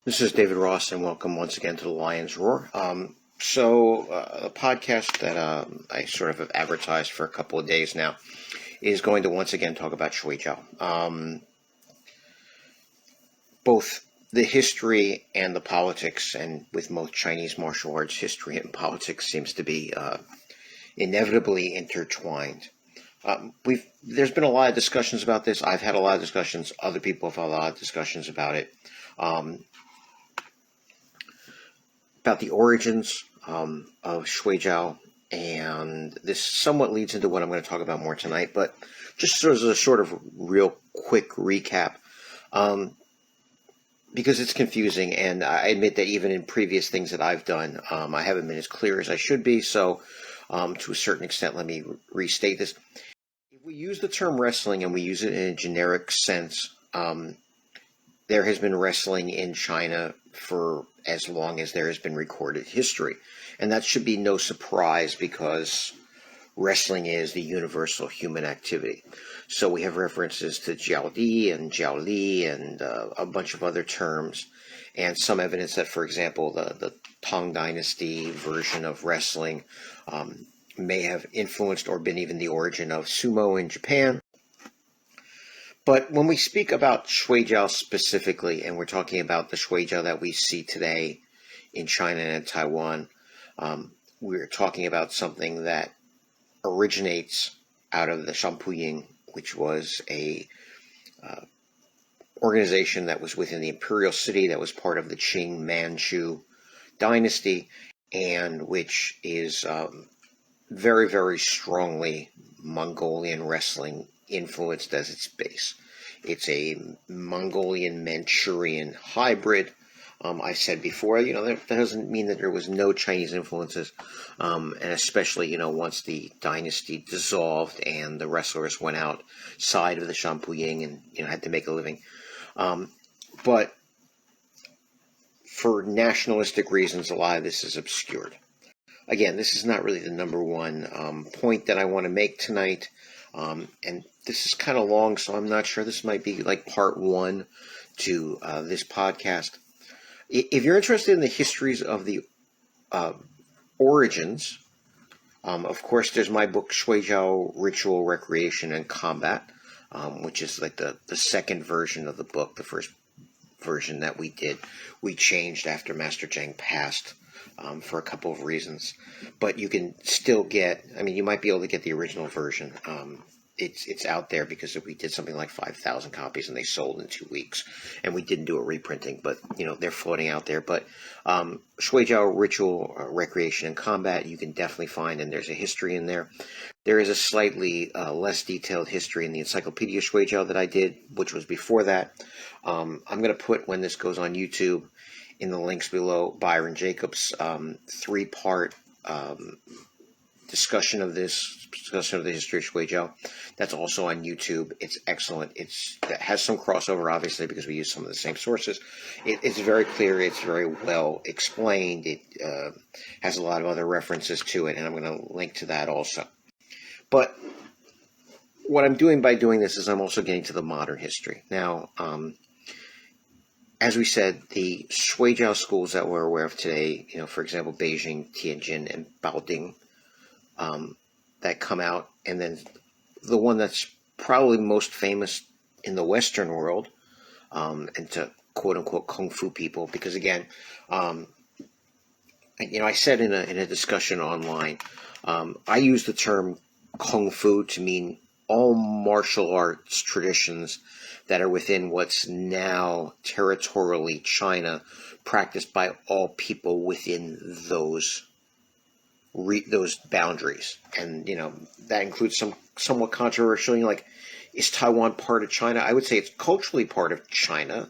This is David Ross, and welcome once again to the Lion's Roar. A podcast that I sort of have advertised for a couple of days now is going to once again talk about Shuai Jiao. Both the history and the politics, and with most Chinese martial arts, history and politics seems to be inevitably intertwined. There's been a lot of discussions about this. I've had a lot of discussions. Other people have had a lot of discussions about it. About the origins of Shuai Jiao, and this somewhat leads into what I'm going to talk about more tonight, but just as a sort of real quick recap, because it's confusing, and I admit that even in previous things that I've done, I haven't been as clear as I should be, so to a certain extent, let me restate this. If we use the term wrestling and we use it in a generic sense, there has been wrestling in China for as long as there has been recorded history. And that should be no surprise because wrestling is the universal human activity. So we have references to Jiao Di and Jiao Li and a bunch of other terms, and some evidence that, for example, the Tang Dynasty version of wrestling may have influenced or been even the origin of sumo in Japan. But when we speak about Shuai Jiao specifically, and we're talking about the Shuai Jiao that we see today in China and Taiwan, we're talking about something that originates out of the Shampuying, which was a organization that was within the imperial city that was part of the Qing Manchu dynasty, and which is very, very strongly Mongolian wrestling influenced as its base. It's a Mongolian-Manchurian hybrid. I said before, that doesn't mean that there was no Chinese influences, and especially, once the dynasty dissolved and the wrestlers went outside of the Shampuying and, had to make a living. But for nationalistic reasons, a lot of this is obscured. Again, this is not really the number one point that I want to make tonight. And this is kind of long, so I'm not sure. This might be like part one to this podcast. If you're interested in the histories of the origins, of course, there's my book, Shuai Jiao, Ritual, Recreation, and Combat, which is like the second version of the book. The first version that we did, we changed after Master Zheng passed. For a couple of reasons, but you can still you might be able to get the original version. It's out there because we did something like 5,000 copies and they sold in 2 weeks, and we didn't do a reprinting, but they're floating out there. But Shuai Jiao, Ritual, Recreation, and Combat, you can definitely find, and there's a history in there. There is a slightly less detailed history in the Encyclopedia Shuai Jiao that I did, which was before that. I'm going to put, when this goes on YouTube, in the links below, Byron Jacob's 3-part discussion of the history of Shuai Jiao. That's also on YouTube. It's excellent. It has some crossover, obviously, because we use some of the same sources. It's very clear. It's very well explained. It has a lot of other references to it, and I'm going to link to that also. But what I'm doing by doing this is I'm also getting to the modern history. Now, as we said, the Shuai Jiao schools that we're aware of today, for example, Beijing, Tianjin, and Bao Ding, that come out, and then the one that's probably most famous in the Western world, and to quote-unquote Kung Fu people, because again, I said in a discussion online, I use the term Kung Fu to mean all martial arts traditions that are within what's now territorially China, practiced by all people within those boundaries. And, that includes some somewhat controversial, like, is Taiwan part of China? I would say it's culturally part of China.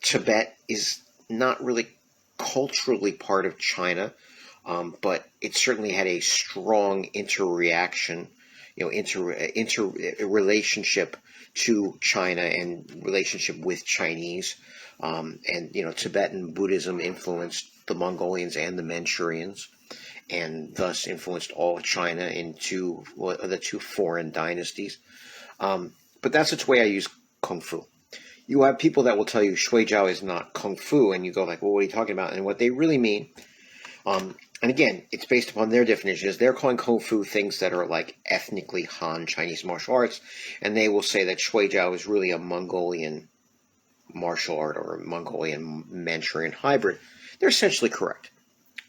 Tibet is not really culturally part of China, but it certainly had a strong interreaction, relationship to China and relationship with Chinese. And, Tibetan Buddhism influenced the Mongolians and the Manchurians, and thus influenced all of China into the two foreign dynasties. But that's the way I use Kung Fu. you have people that will tell you Shuai Jiao is not Kung Fu, and you go like, well, what are you talking about? And what they really mean, and again, it's based upon their definitions. They're calling Kung Fu things that are like ethnically Han Chinese martial arts, and they will say that Shuai Jiao is really a Mongolian martial art or a Mongolian Manchurian hybrid. They're essentially correct.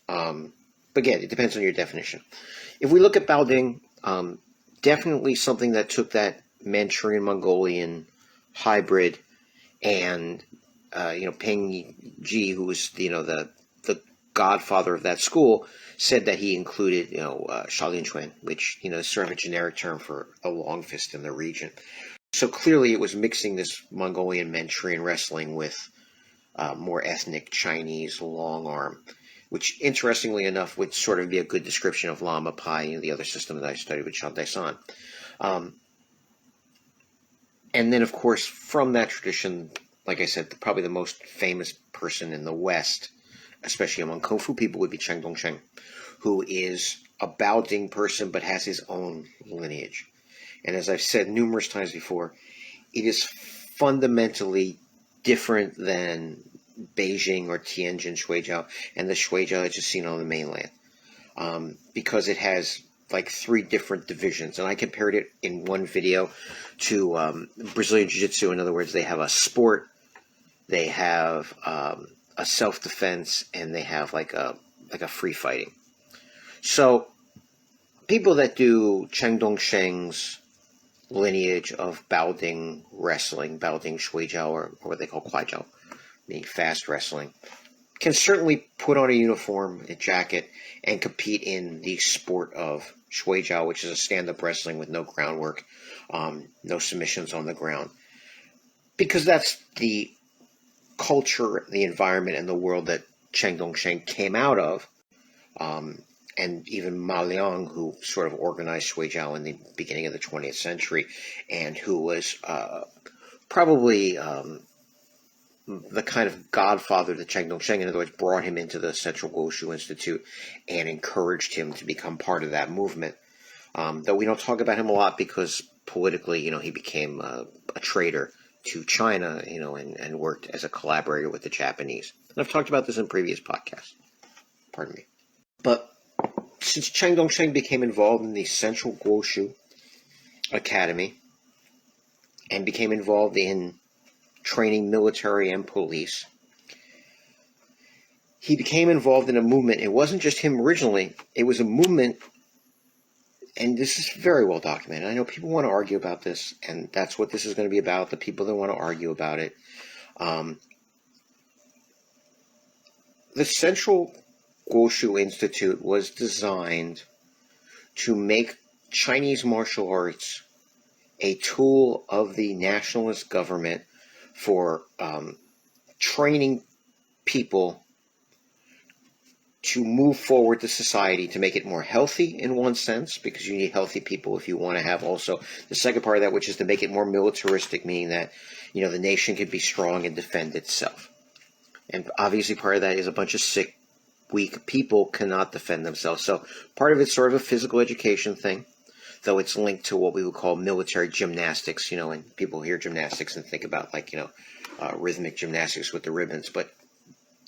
But again, it depends on your definition. If we look at Bao Ding, definitely something that took that Manchurian Mongolian hybrid, and Peng Ji, who was the godfather of that school, said that he included Shaolin Chuan, which is sort of a generic term for a long fist in the region. So clearly, it was mixing this Mongolian Manchurian wrestling with more ethnic Chinese long arm, which, interestingly enough, would sort of be a good description of Lama Pai, the other system that I studied with Shan Daisan. And then, of course, from that tradition, like I said, probably the most famous person in the West, especially among Kung Fu people, would be Chang Dongsheng, who is a Bao Ding person but has his own lineage. And as I've said numerous times before, it is fundamentally different than Beijing or Tianjin Shuai Jiao and the Shuai Jiao that's just seen on the mainland, because it has like 3 different divisions. And I compared it in one video to Brazilian Jiu-Jitsu. In other words, they have a sport, they have a self-defense, and they have like a free fighting. So people that do Chang Dongsheng's lineage of Bao Ding wrestling, Bao Ding Shuai Jiao, or what they call Kuai Jiao, meaning fast wrestling, can certainly put on a uniform, a jacket, and compete in the sport of Shuai Jiao, which is a stand-up wrestling with no groundwork, no submissions on the ground, because that's the culture, the environment, and the world that Chang Dongsheng came out of, and even Ma Liang, who sort of organized Shuai Jiao in the beginning of the 20th century, and who was probably the kind of godfather to Chang Dongsheng, in other words, brought him into the Central Wushu Institute and encouraged him to become part of that movement. Though we don't talk about him a lot because politically, he became a traitor to China, and worked as a collaborator with the Japanese. And I've talked about this in previous podcasts. Pardon me. But since Chang Dongsheng became involved in the Central Wushu Academy and became involved in training military and police, he became involved in a movement. It wasn't just him originally. It was a movement, and this is very well documented. I know people want to argue about this, and that's what this is going to be about, the people that want to argue about it. The Central Wushu Institute was designed to make Chinese martial arts a tool of the nationalist government for training people to move forward the society, to make it more healthy in one sense, because you need healthy people if you want to have also the second part of that, which is to make it more militaristic, meaning that the nation can be strong and defend itself. And obviously part of that is a bunch of sick, weak people cannot defend themselves. So part of it's sort of a physical education thing, though it's linked to what we would call military gymnastics, and people hear gymnastics and think about rhythmic gymnastics with the ribbons, but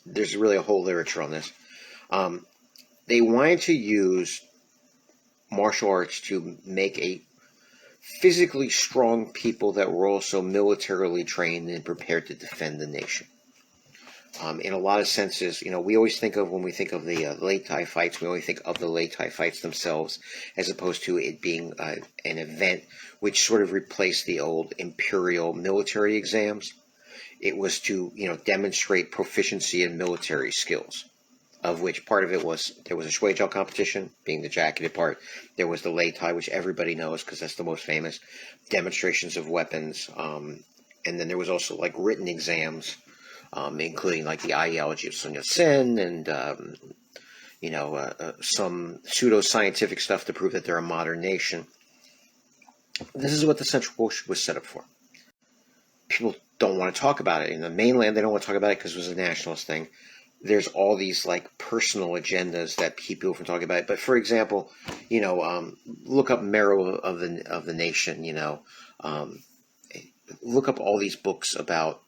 there's really a whole literature on this. They wanted to use martial arts to make a physically strong people that were also militarily trained and prepared to defend the nation. In a lot of senses, we always think of, when we think of the Lei Tai fights, we always think of the Lei Tai fights themselves, as opposed to it being an event which sort of replaced the old imperial military exams. It was to, demonstrate proficiency in military skills, of which part of it was, there was a Shuai Jiao competition, being the jacketed part. There was the Lei Tai, which everybody knows because that's the most famous, demonstrations of weapons. And then there was also written exams, including the ideology of Sun Yat-sen and, some pseudo-scientific stuff to prove that they're a modern nation. This is what the Central Wushu was set up for. People don't want to talk about it. In the mainland, they don't want to talk about it because it was a nationalist thing. There's all these personal agendas that keep people from talking about it. But for example, look up Marrow of the Nation. Look up all these books about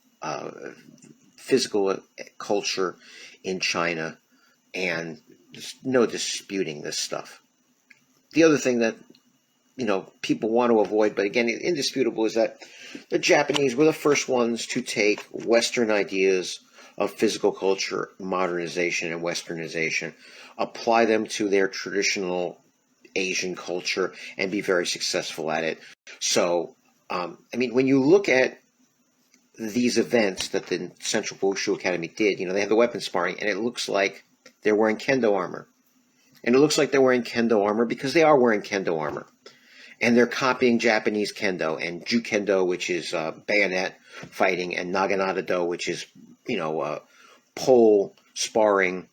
physical culture in China, and there's no disputing this stuff. The other thing that, people want to avoid, but again, indisputable, is that the Japanese were the first ones to take Western ideas of physical culture, modernization, and Westernization, apply them to their traditional Asian culture, and be very successful at it. So, when you look at these events that the Central Wushu Academy did, they have the weapon sparring, and it looks like they're wearing kendo armor. And it looks like they're wearing kendo armor because they are wearing kendo armor. And they're copying Japanese kendo and Ju-kendo, which is bayonet fighting, and Naginata-do, which is, pole sparring.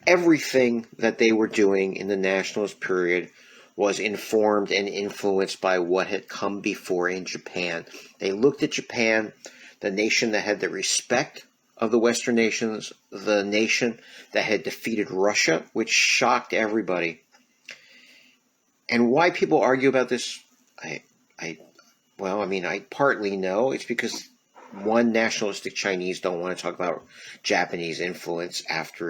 Everything that they were doing in the nationalist period was informed and influenced by what had come before in Japan. They looked at Japan, the nation that had the respect of the Western nations, the nation that had defeated Russia, which shocked everybody. And why people argue about this, I partly know. It's because, one, nationalistic Chinese don't want to talk about Japanese influence after,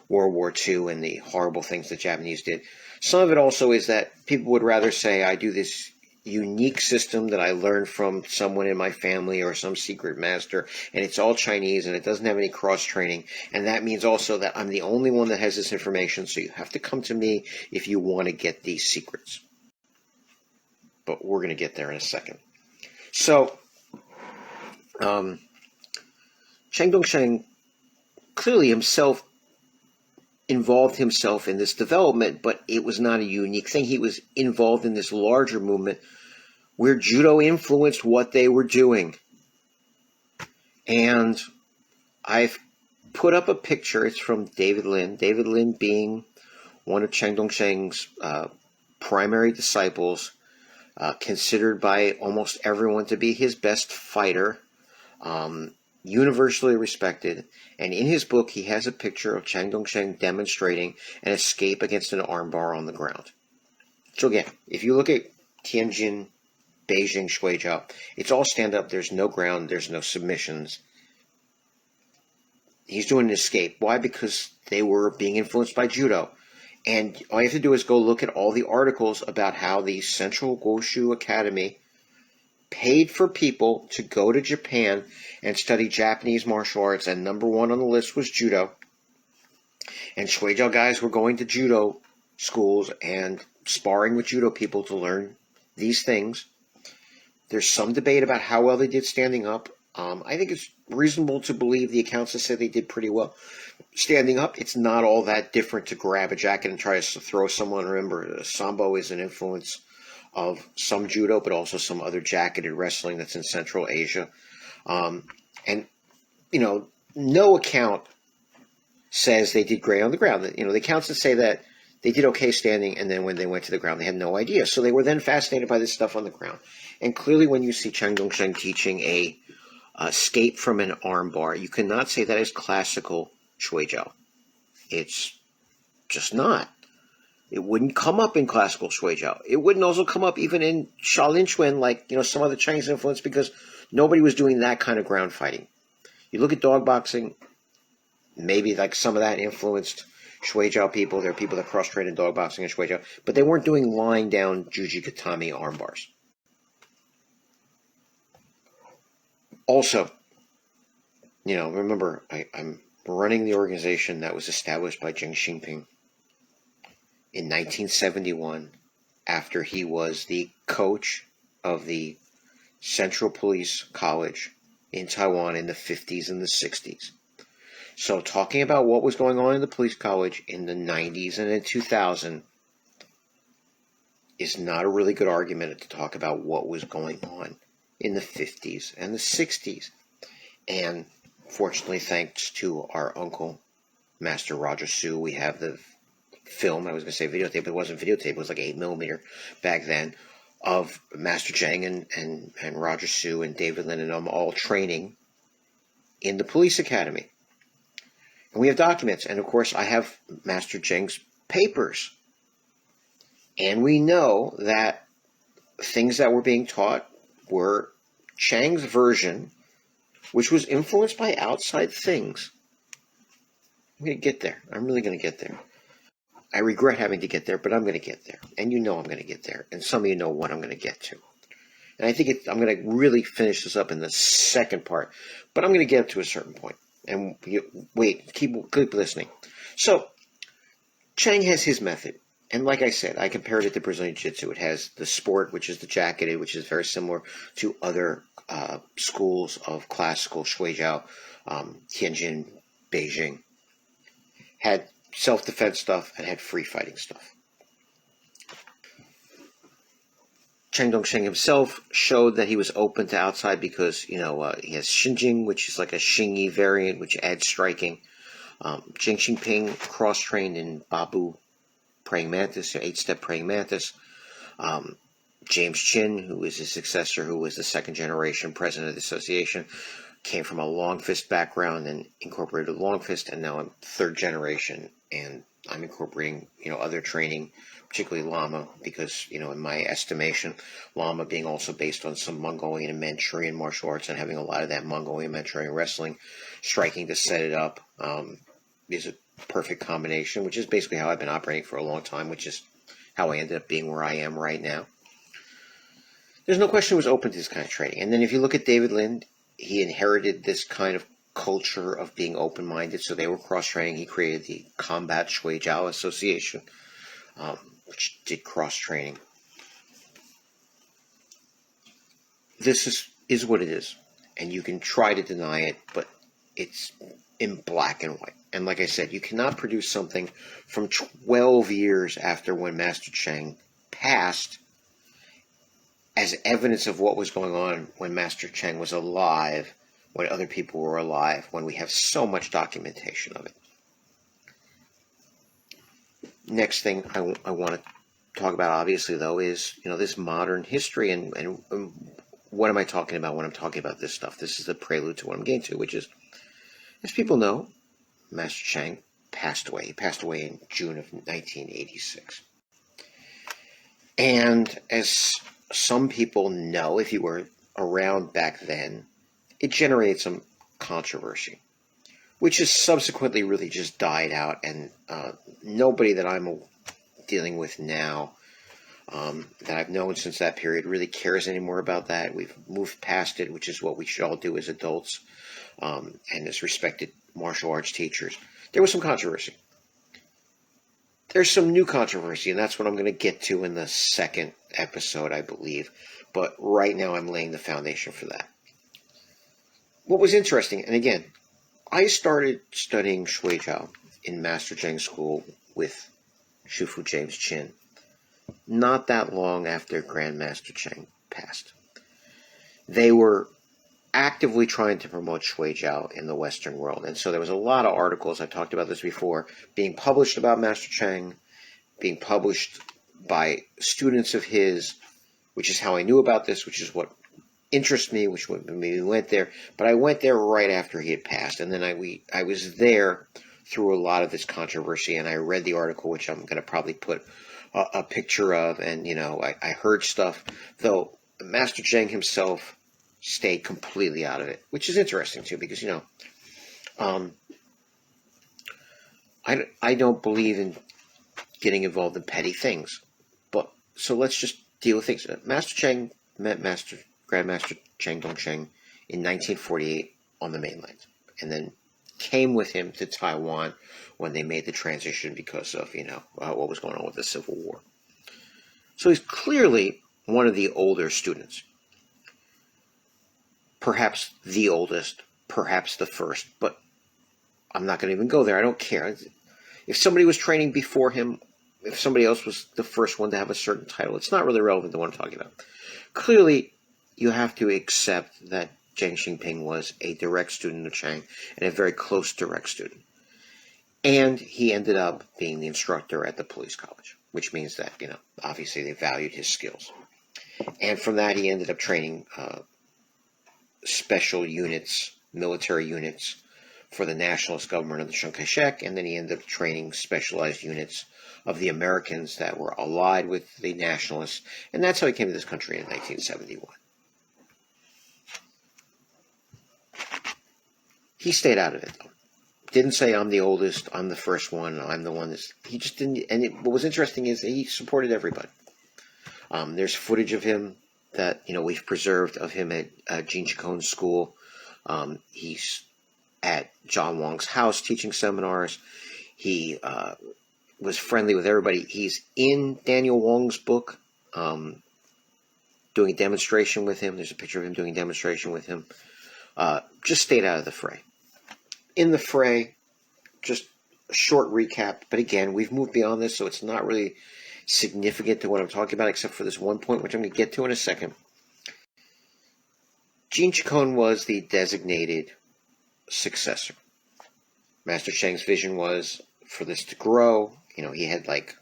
World War II and the horrible things the Japanese did. Some of it also is that people would rather say, I do this unique system that I learned from someone in my family or some secret master, and it's all Chinese, and it doesn't have any cross-training, and that means also that I'm the only one that has this information, so you have to come to me if you want to get these secrets. But we're going to get there in a second. So, Chang Dongsheng clearly involved himself in this development, but it was not a unique thing. He was involved in this larger movement where judo influenced what they were doing. And I've put up a picture. It's from David Lin. David Lin being one of Chang Dongsheng's primary disciples, considered by almost everyone to be his best fighter, universally respected. And in his book, he has a picture of Chang Dongsheng demonstrating an escape against an armbar on the ground. So again, if you look at Tianjin, Beijing, Shuai Jiao, it's all stand-up. There's no ground. There's no submissions. He's doing an escape. Why? Because they were being influenced by judo. And all you have to do is go look at all the articles about how the Central Wushu Academy paid for people to go to Japan and study Japanese martial arts, and number one on the list was judo. And Shuai Jiao guys were going to judo schools and sparring with judo people to learn these things. There's some debate about how well they did standing up. I think it's reasonable to believe the accounts that say they did pretty well. Standing up, it's not all that different to grab a jacket and try to throw someone. Remember, Sambo is an influence of some judo, but also some other jacketed wrestling that's in Central Asia. No account says they did great on the ground. The accounts that say that they did okay standing, and then when they went to the ground, they had no idea. So they were then fascinated by this stuff on the ground. And clearly, when you see Chang Dongsheng teaching a escape from an armbar, you cannot say that is classical Shuai Jiao. It's just not. It wouldn't come up in classical Shuai Jiao. It wouldn't also come up even in Shaolin Chuan, like some other Chinese influence, because nobody was doing that kind of ground fighting. You look at dog boxing, maybe like some of that influenced Shuai Jiao people. There are people that cross-trained in dog boxing and Shuai Jiao, but they weren't doing lying down Juji Katami armbars. Also, remember, I'm running the organization that was established by Deng Xiaoping in 1971, after he was the coach of the Central Police College in Taiwan in the 50s and the 60s. So talking about what was going on in the police college in the 90s and in 2000 is not a really good argument to talk about what was going on in the 50s and the 60s. And fortunately, thanks to our uncle, Master Roger Su, we have the film, I was going to say videotape, but it wasn't videotape, it was like 8mm back then, of Master Zhang and Roger Su and David Lin and them all training in the police academy. And we have documents, and of course I have Master Zhang's papers. And we know that things that were being taught were Chang's version, which was influenced by outside things. I'm going to get there. I'm really going to get there. I regret having to get there, but I'm going to get there. And you know I'm going to get there. And some of you know what I'm going to get to. And I think I'm going to really finish this up in the second part. But I'm going to get up to a certain point. And wait, keep listening. So, Chang has his method. And like I said, I compared it to Brazilian Jiu-Jitsu. It has the sport, which is the jacketed, which is very similar to other schools of classical Shuai Jiao, Tianjin, Beijing. Had self-defense stuff and had free fighting stuff. Chang Dongsheng himself showed that he was open to outside because, he has Xinjing, which is like a Xingyi variant, which adds striking. Jing Xingping cross-trained in Babu praying mantis, 8-step praying mantis. James Chin, who is his successor, who was the second-generation president of the association, came from a long fist background and incorporated long fist, and now I'm third generation, and I'm incorporating, other training, particularly Lama, because, in my estimation, Lama being also based on some Mongolian and Manchurian martial arts and having a lot of that Mongolian Manchurian wrestling, striking to set it up, is a perfect combination, which is basically how I've been operating for a long time, which is how I ended up being where I am right now. There's no question he was open to this kind of training. And then if you look at David Lind, he inherited this kind of culture of being open-minded, so they were cross-training. He created the Combat Shuai Jiao Association, which did cross-training. This is what it is, and you can try to deny it, but it's in black and white. And like I said, you cannot produce something from 12 years after when Master Chang passed as evidence of what was going on when Master Chang was alive, when other people were alive, when we have so much documentation of it. Next thing I want to talk about, obviously, though, is, this modern history and what am I talking about when I'm talking about this stuff? This is the prelude to what I'm getting to, which is, as people know, Master Chang passed away. He passed away in June of 1986. And as some people know, if you were around back then, it generated some controversy, which has subsequently really just died out, and nobody that I'm dealing with now, that I've known since that period, really cares anymore about that. We've moved past it, which is what we should all do as adults, and as respected martial arts teachers. There was some controversy. There's some new controversy, and that's what I'm going to get to in the second episode, I believe. But right now I'm laying the foundation for that. What was interesting, and again, I started studying Shuai Jiao in Master Chang School with Shifu James Chin not that long after Grandmaster Chang passed. They were actively trying to promote Shuai Jiao in the Western world. And so there was a lot of articles, I talked about this before, being published about Master Chang, being published by students of his, which is how I knew about this, which is what interested me, which made me went there. But I went there right after he had passed. And then I was there through a lot of this controversy, and I read the article, which I'm going to probably put a picture of, and, I heard stuff, though Master Chang himself stayed completely out of it, which is interesting too, because I don't believe in getting involved in petty things, but so let's just deal with things. Master Chang met Grandmaster Chang Dongsheng in 1948 on the mainland, and then came with him to Taiwan when they made the transition because of what was going on with the Civil War. So he's clearly one of the older students. Perhaps the oldest, perhaps the first, but I'm not going to even go there. I don't care. If somebody was training before him, if somebody else was the first one to have a certain title, it's not really relevant to what I'm talking about. Clearly, you have to accept that Zheng Xingping was a direct student of Chang and a very close direct student. And he ended up being the instructor at the police college, which means that, obviously they valued his skills. And from that, he ended up training special units, military units for the nationalist government of the Chiang Kai-shek, and then he ended up training specialized units of the Americans that were allied with the nationalists, and that's how he came to this country in 1971. He stayed out of it, though. Didn't say, I'm the oldest, I'm the first one, I'm the one that's... He just didn't... And what was interesting is he supported everybody. There's footage of him that, we've preserved of him at Jean Chacon's school. He's at John Wong's house teaching seminars. He was friendly with everybody. He's in Daniel Wong's book, doing a demonstration with him. There's a picture of him doing a demonstration with him. Just stayed out of the fray. In the fray, just a short recap. But again, we've moved beyond this, so it's not really significant to what I'm talking about, except for this one point, which I'm going to get to in a second. Jean Chacon was the designated successor. Master Cheng's vision was for this to grow. He had like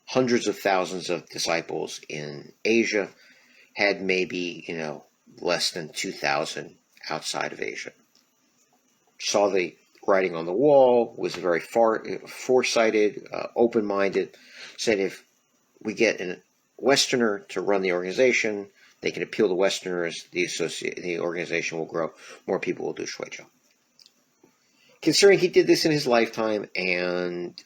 hundreds of thousands of disciples in Asia, had maybe, less than 2,000 outside of Asia. Saw the writing on the wall, was very foresighted, open-minded, said if we get a Westerner to run the organization, they can appeal to Westerners, the organization will grow, more people will do Shuai Jiao. Considering he did this in his lifetime and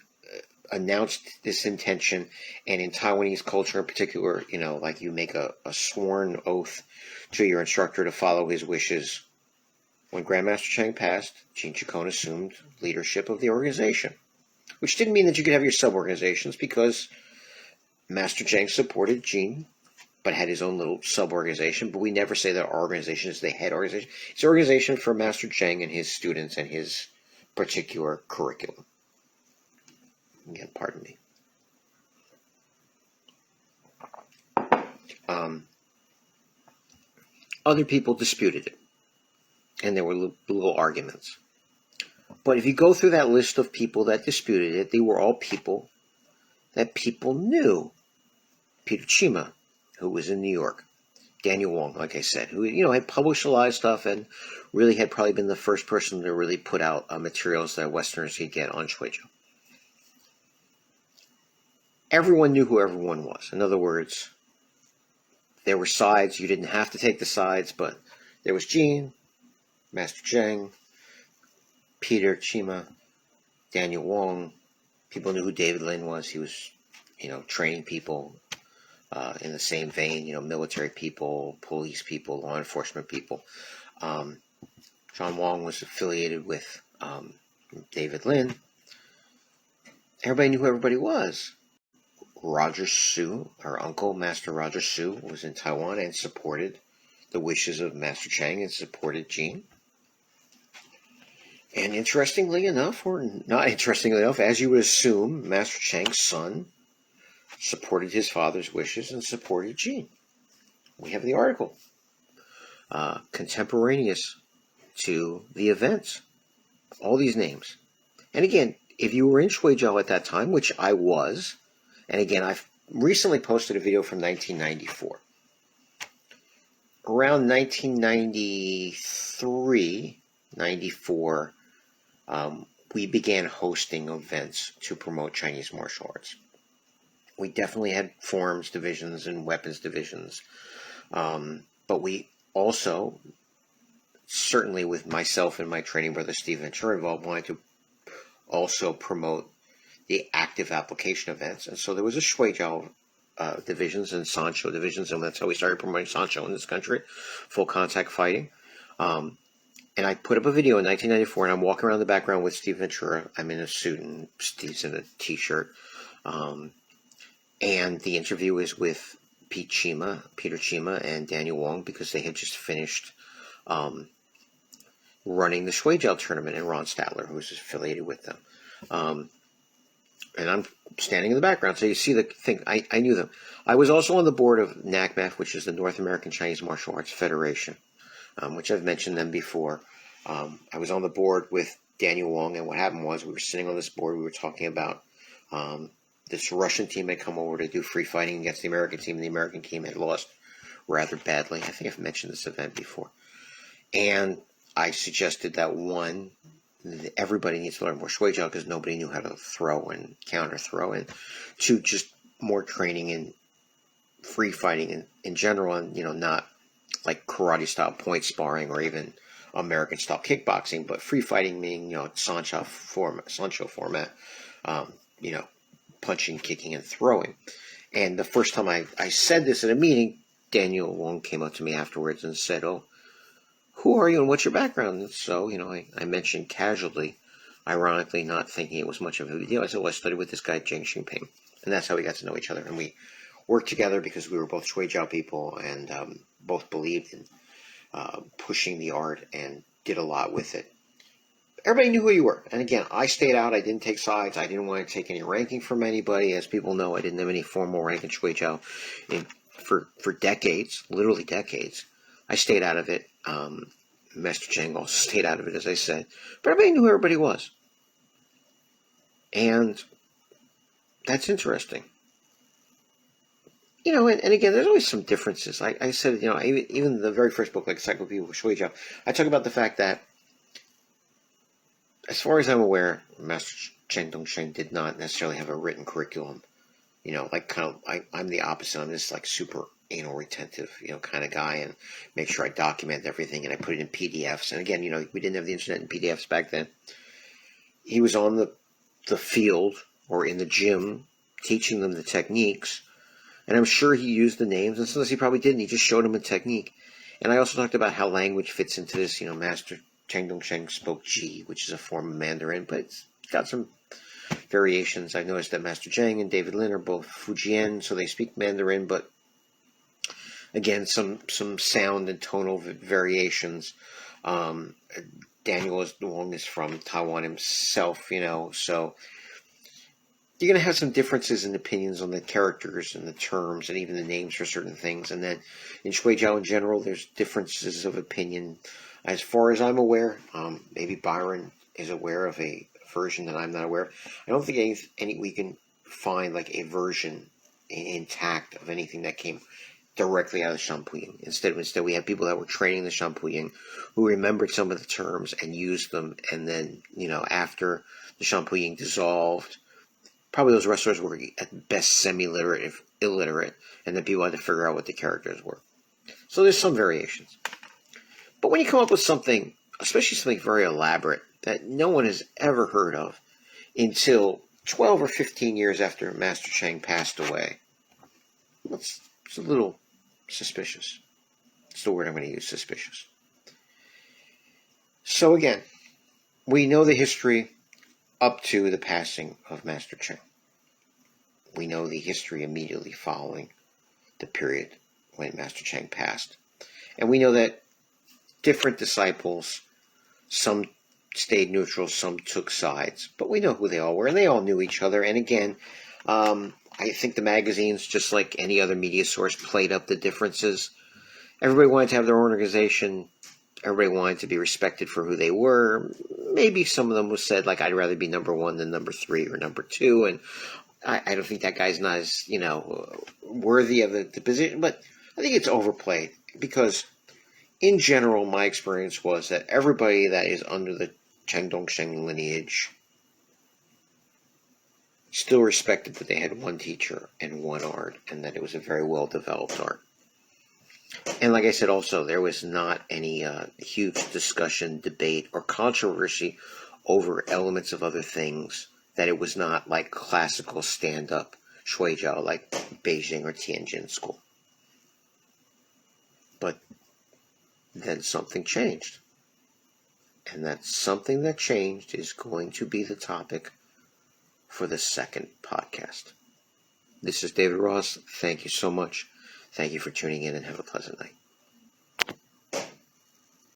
announced this intention, and in Taiwanese culture in particular, like you make a sworn oath to your instructor to follow his wishes. When Grandmaster Cheng passed, Jean Chacon assumed leadership of the organization, which didn't mean that you could have your sub-organizations, because Master Cheng supported Jean, but had his own little sub-organization. But we never say that our organization is the head organization. It's an organization for Master Cheng and his students and his particular curriculum. Again, pardon me. Other people disputed it, and there were little arguments. But if you go through that list of people that disputed it, they were all people that people knew. Peter Chima, who was in New York. Daniel Wong, like I said, who had published a lot of stuff and really had probably been the first person to really put out materials that Westerners could get on Shuai Jiao. Everyone knew who everyone was. In other words, there were sides. You didn't have to take the sides, but there was Jean, Master Cheng, Peter Chima, Daniel Wong. People knew who David Lin was. He was, training people in the same vein, military people, police people, law enforcement people. John Wong was affiliated with David Lin. Everybody knew who everybody was. Roger Su, our uncle, Master Roger Su, was in Taiwan and supported the wishes of Master Cheng and supported Jean. And interestingly enough, or not interestingly enough, as you would assume, Master Cheng's son supported his father's wishes and supported Jean. We have the article. Contemporaneous to the events. All these names. And again, if you were in Shuai Jiao at that time, which I was, and again, I've recently posted a video from 1994. Around 1993, 94, we began hosting events to promote Chinese martial arts. We definitely had forms divisions and weapons divisions, but we also, certainly with myself and my training brother Steve Ventura involved, wanted to also promote the active application events. And so there was a Shuai Jiao divisions and Sancho divisions, and that's how we started promoting Sancho in this country, full contact fighting. And I put up a video in 1994, and I'm walking around the background with Steve Ventura. I'm in a suit, and Steve's in a t-shirt. And the interview is with Peter Chima, and Daniel Wong, because they had just finished running the Shuai Jiao tournament, and Ron Statler, who was affiliated with them. And I'm standing in the background, so you see the thing. I knew them. I was also on the board of NACMAF, which is the North American Chinese Martial Arts Federation, which I've mentioned them before. I was on the board with Daniel Wong, and what happened was we were sitting on this board. We were talking about this Russian team had come over to do free fighting against the American team, and the American team had lost rather badly. I think I've mentioned this event before. And I suggested that, one, everybody needs to learn more Shuai Jiao because nobody knew how to throw and counter throw, and two, just more training in free fighting in general, and not like karate style point sparring or even American style kickboxing, but free fighting meaning, Sancho format, um, you know, punching, kicking, and throwing. And the first time I said this at a meeting, Daniel Wong came up to me afterwards and said, "Oh, who are you and what's your background?" And so, I mentioned casually, ironically, not thinking it was much of a big deal. I said, "Well, I studied with this guy, Jiang Xingping." And that's how we got to know each other. And we worked together because we were both Shuai Jiao people and both believed in pushing the art and did a lot with it. Everybody knew who you were. And again, I stayed out. I didn't take sides. I didn't want to take any ranking from anybody. As people know, I didn't have any formal rank in Shuai Jiao for decades, literally decades. I stayed out of it. Master Chang also stayed out of it, as I said. But everybody knew who everybody was. And that's interesting. And again, there's always some differences. I said, even the very first book, like Encyclopedia of Shuai Jiao, I talk about the fact that, as far as I'm aware, Master Chang Dongsheng did not necessarily have a written curriculum. I'm the opposite. I'm just like super anal retentive, kind of guy, and make sure I document everything and I put it in PDFs. And again, we didn't have the internet and PDFs back then. He was on the field or in the gym teaching them the techniques. And I'm sure he used the names, and sometimes he probably didn't. He just showed them a technique. And I also talked about how language fits into this. Master Chang Dongsheng spoke Ji, which is a form of Mandarin, but it's got some variations. I noticed that Master Zhang and David Lin are both Fujian, so they speak Mandarin, but again, some sound and tonal variations. Daniel Wong is from Taiwan himself, so you're going to have some differences in opinions on the characters and the terms and even the names for certain things. And then in Shuai Jiao in general, there's differences of opinion. As far as I'm aware, maybe Byron is aware of a version that I'm not aware of. I don't think we can find like a version intact of anything that came directly out of Shampuying. Instead, we had people that were training the Shampuying who remembered some of the terms and used them. And then, after the Shampuying dissolved, probably those wrestlers were at best semi-literate, if illiterate, and then people had to figure out what the characters were. So there's some variations. But when you come up with something, especially something very elaborate, that no one has ever heard of until 12 or 15 years after Master Chang passed away, it's a little suspicious. It's the word I'm going to use, suspicious. So again, we know the history up to the passing of Master Chang. We know the history immediately following the period when Master Chang passed. And we know that different disciples, some stayed neutral, some took sides, but we know who they all were, and they all knew each other. And again, I think the magazines, just like any other media source, played up the differences. Everybody wanted to have their own organization. Everybody wanted to be respected for who they were. Maybe some of them was said, like, I'd rather be number one than number three or number two. And I don't think that guy's not as, worthy of the position. But I think it's overplayed because, in general, my experience was that everybody that is under the Chang Dongsheng lineage still respected that they had one teacher and one art, and that it was a very well-developed art. And like I said, also, there was not any huge discussion, debate, or controversy over elements of other things, that it was not like classical stand-up Shuai Jiao like Beijing or Tianjin school. But then something changed. And that something that changed is going to be the topic for the second podcast. This is David Ross. Thank you so much. Thank you for tuning in, and have a pleasant night.